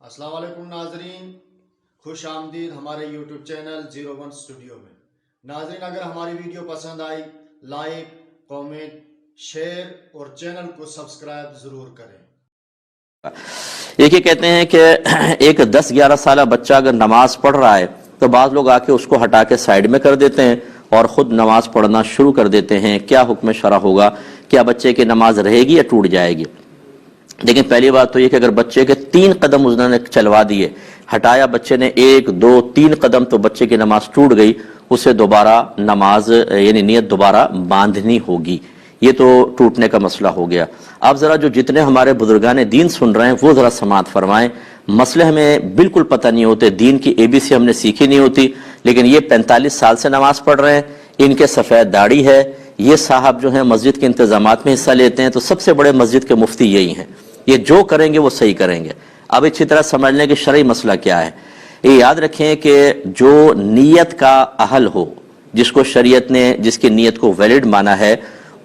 السلام علیکم ناظرین، خوش آمدید ہمارے یوٹیوب چینل 01 اسٹوڈیو میں۔ ناظرین، اگر ہماری ویڈیو پسند آئی لائک، کامنٹ، شیئر اور چینل کو سبسکرائب ضرور کریں۔ ایک یہ کہتے ہیں کہ ایک 10-11 سالہ بچہ اگر نماز پڑھ رہا ہے تو بعض لوگ آ کے اس کو ہٹا کے سائیڈ میں کر دیتے ہیں اور خود نماز پڑھنا شروع کر دیتے ہیں۔ کیا حکم شرع ہوگا؟ کیا بچے کی نماز رہے گی یا ٹوٹ جائے گی؟ لیکن پہلی بات تو یہ کہ اگر بچے کے 3 قدم انہوں نے چلوا دیے، ہٹایا بچے نے 1 2 3 قدم، تو بچے کی نماز ٹوٹ گئی، اسے دوبارہ نماز یعنی نیت دوبارہ باندھنی ہوگی۔ یہ تو ٹوٹنے کا مسئلہ ہو گیا۔ اب ذرا جو جتنے ہمارے بزرگان دین سن رہے ہیں وہ ذرا سماعت فرمائیں۔ مسئلے ہمیں بالکل پتہ نہیں ہوتے، دین کی ABC ہم نے سیکھی نہیں ہوتی، لیکن یہ 45 سال سے نماز پڑھ رہے ہیں، ان کے سفید داڑھی ہے، یہ صاحب جو ہیں مسجد کے انتظامات میں حصہ لیتے ہیں، تو سب سے بڑے مسجد کے مفتی یہی ہیں، یہ جو کریں گے وہ صحیح کریں گے۔ اب اچھی طرح سمجھ لیں کہ شرعی مسئلہ کیا ہے۔ یہ یاد رکھیں کہ جو نیت کا اہل ہو، جس کو شریعت نے جس کی نیت کو ویلڈ مانا ہے،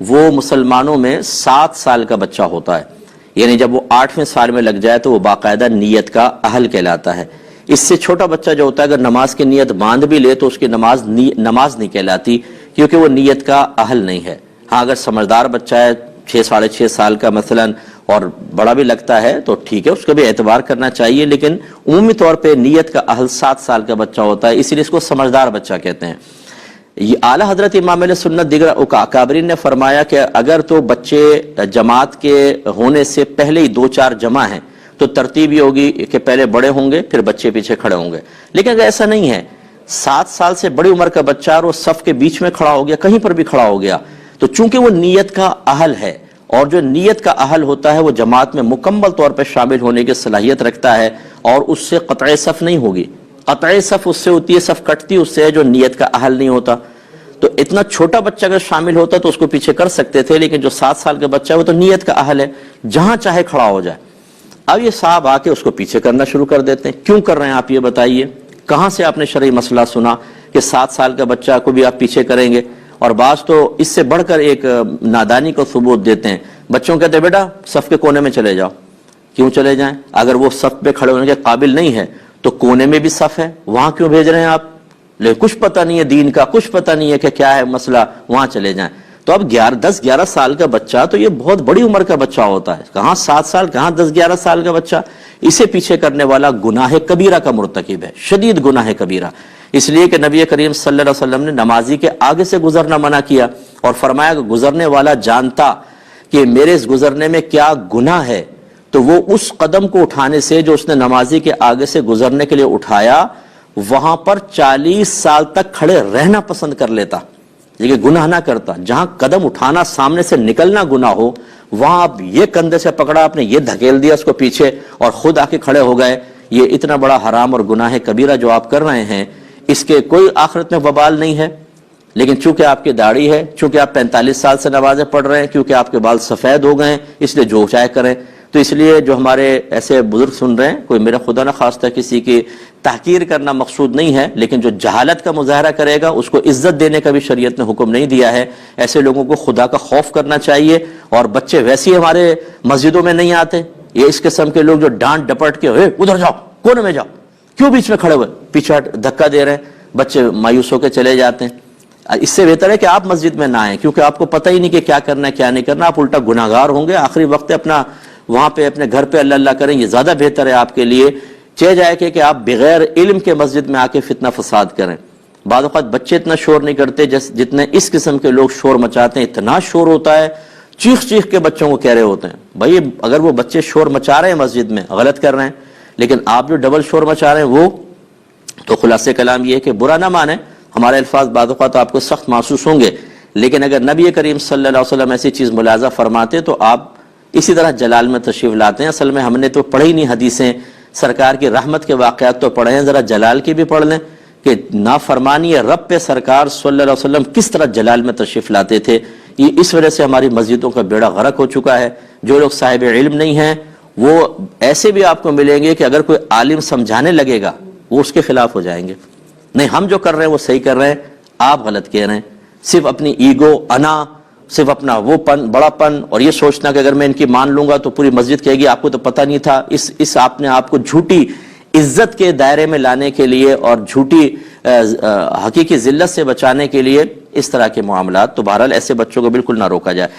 وہ مسلمانوں میں 7 سال کا بچہ ہوتا ہے، یعنی جب وہ 8ویں سال میں لگ جائے تو وہ باقاعدہ نیت کا اہل کہلاتا ہے۔ اس سے چھوٹا بچہ جو ہوتا ہے اگر نماز کی نیت باندھ بھی لے تو اس کی نماز نہیں کہلاتی، کیونکہ وہ نیت کا اہل نہیں ہے۔ ہاں اگر سمجھدار بچہ ہے 6-6.5 سال کا مثلا اور بڑا بھی لگتا ہے تو ٹھیک ہے، اس کا بھی اعتبار کرنا چاہیے، لیکن عمومی طور پہ نیت کا اہل 7 سال کا بچہ ہوتا ہے، اسی لیے اس کو سمجھدار بچہ کہتے ہیں۔ یہ اعلیٰ حضرت امام علیہ سنت دیگر اکابرین نے فرمایا کہ اگر تو بچے جماعت کے ہونے سے پہلے ہی 2-4 جمع ہیں تو ترتیب یہ ہوگی کہ پہلے بڑے ہوں گے پھر بچے پیچھے کھڑے ہوں گے، لیکن اگر ایسا نہیں ہے، 7 سال سے بڑی عمر کا بچہ اور وہ صف کے بیچ میں کھڑا ہو گیا، کہیں پر بھی کھڑا ہو گیا، تو چونکہ وہ نیت کا اہل ہے، اور جو نیت کا اہل ہوتا ہے وہ جماعت میں مکمل طور پر شامل ہونے کی صلاحیت رکھتا ہے، اور اس سے قطع صف نہیں ہوگی۔ قطع صف اس سے ہوتی ہے، صف کٹتی اس سے ہے جو نیت کا اہل نہیں ہوتا۔ تو اتنا چھوٹا بچہ اگر شامل ہوتا تو اس کو پیچھے کر سکتے تھے، لیکن جو 7 سال کا بچہ ہے وہ تو نیت کا اہل ہے، جہاں چاہے کھڑا ہو جائے۔ اب یہ صاحب آ کے اس کو پیچھے کرنا شروع کر دیتے ہیں۔ کیوں کر رہے ہیں آپ یہ بتائیے؟ کہاں سے آپ نے شرعی مسئلہ سنا کہ 7 سال کا بچہ کو بھی آپ پیچھے کریں گے؟ اور بعض تو اس سے بڑھ کر ایک نادانی کو ثبوت دیتے ہیں، بچوں کہتے ہیں بیٹا صف کے کونے میں چلے جاؤ۔ کیوں چلے جائیں؟ اگر وہ صف پہ کھڑے ہونے کے قابل نہیں ہے تو کونے میں بھی صف ہے، وہاں کیوں بھیج رہے ہیں آپ؟ لیکن کچھ پتہ نہیں ہے دین کا، کچھ پتہ نہیں ہے کہ کیا ہے مسئلہ، وہاں چلے جائیں۔ تو اب 10-11 سال کا بچہ تو یہ بہت بڑی عمر کا بچہ ہوتا ہے، کہاں 7 سال، کہاں 10-11 سال کا بچہ۔ اسے پیچھے کرنے والا گناہ کبیرہ کا مرتکب ہے، شدید گناہ کبیرہ، اس لیے کہ نبی کریم صلی اللہ علیہ وسلم نے نمازی کے آگے سے گزرنا منع کیا اور فرمایا کہ گزرنے والا جانتا کہ میرے اس گزرنے میں کیا گناہ ہے تو وہ اس قدم کو اٹھانے سے جو اس نے نمازی کے آگے سے گزرنے کے لیے اٹھایا، وہاں پر 40 سال تک کھڑے رہنا پسند کر لیتا، یہ گناہ نہ کرتا۔ جہاں قدم اٹھانا، سامنے سے نکلنا گناہ ہو، وہاں آپ یہ کندھے سے پکڑا، آپ نے یہ دھکیل دیا اس کو پیچھے اور خود آ کے کھڑے ہو گئے، یہ اتنا بڑا حرام اور گناہ کبیرہ جو آپ کر رہے ہیں، اس کے کوئی آخرت میں وبال نہیں ہے، لیکن چونکہ آپ کی داڑھی ہے، چونکہ آپ 45 سال سے نمازیں پڑھ رہے ہیں، کیونکہ آپ کے بال سفید ہو گئے ہیں، اس لیے جو چاہے کریں۔ تو اس لیے جو ہمارے ایسے بزرگ سن رہے ہیں، کوئی میرا خدا نہ خواستہ کسی کی تحقیر کرنا مقصود نہیں ہے، لیکن جو جہالت کا مظاہرہ کرے گا اس کو عزت دینے کا بھی شریعت نے حکم نہیں دیا ہے۔ ایسے لوگوں کو خدا کا خوف کرنا چاہیے، اور بچے ویسے ہی ہمارے مسجدوں میں نہیں آتے، یہ اس قسم کے لوگ جو ڈانٹ ڈپٹ کے ادھر جاؤ، کونے میں جاؤ، کیوں بیچ میں کھڑے ہوئے، پیچھے دھکا دے رہے ہیں، بچے مایوس ہو کے چلے جاتے ہیں۔ اس سے بہتر ہے کہ آپ مسجد میں نہ آئیں، کیونکہ آپ کو پتہ ہی نہیں کہ کیا کرنا ہے کیا نہیں کرنا، آپ الٹا گناہ گار ہوں گے۔ آخری وقت اپنا وہاں پہ اپنے گھر پہ اللہ اللہ کریں، یہ زیادہ بہتر ہے آپ کے لیے، چہ جائے کہ آپ بغیر علم کے مسجد میں آ کے فتنہ فساد کریں۔ بعض اوقات بچے اتنا شور نہیں کرتے جتنے اس قسم کے لوگ شور مچاتے ہیں، اتنا شور ہوتا ہے، چیخ چیخ کے بچوں کو کہہ رہے ہوتے ہیں۔ بھائی اگر وہ بچے شور مچا رہے ہیں مسجد میں، غلط کر رہے ہیں، لیکن آپ جو ڈبل شور مچا رہے ہیں وہ تو خلاصہ کلام یہ ہے کہ برا نہ مانیں۔ ہمارے الفاظ بعض اوقات آپ کو سخت محسوس ہوں گے، لیکن اگر نبی کریم صلی اللہ علیہ وسلم ایسی چیز ملاحظہ فرماتے تو آپ اسی طرح جلال میں تشریف لاتے ہیں۔ اصل میں ہم نے تو پڑھی نہیں حدیثیں، سرکار کی رحمت کے واقعات تو پڑھے ہیں، ذرا جلال کی بھی پڑھ لیں کہ نافرمانی رب پہ سرکار صلی اللہ علیہ وسلم کس طرح جلال میں تشریف لاتے تھے۔ یہ اس وجہ سے ہماری مسجدوں کا بیڑا غرق ہو چکا ہے۔ جو لوگ صاحب علم نہیں ہیں وہ ایسے بھی آپ کو ملیں گے کہ اگر کوئی عالم سمجھانے لگے گا وہ اس کے خلاف ہو جائیں گے، نہیں ہم جو کر رہے ہیں وہ صحیح کر رہے ہیں، آپ غلط کہہ رہے ہیں۔ صرف اپنی ایگو، انا، صرف اپنا وہ پن، بڑا پن، اور یہ سوچنا کہ اگر میں ان کی مان لوں گا تو پوری مسجد کہے گی آپ کو تو پتہ نہیں تھا. اس آپ نے آپ کو جھوٹی عزت کے دائرے میں لانے کے لیے اور جھوٹی حقیقی ذلت سے بچانے کے لیے اس طرح کے معاملات. تو بہرحال ایسے بچوں کو بالکل نہ روکا جائے.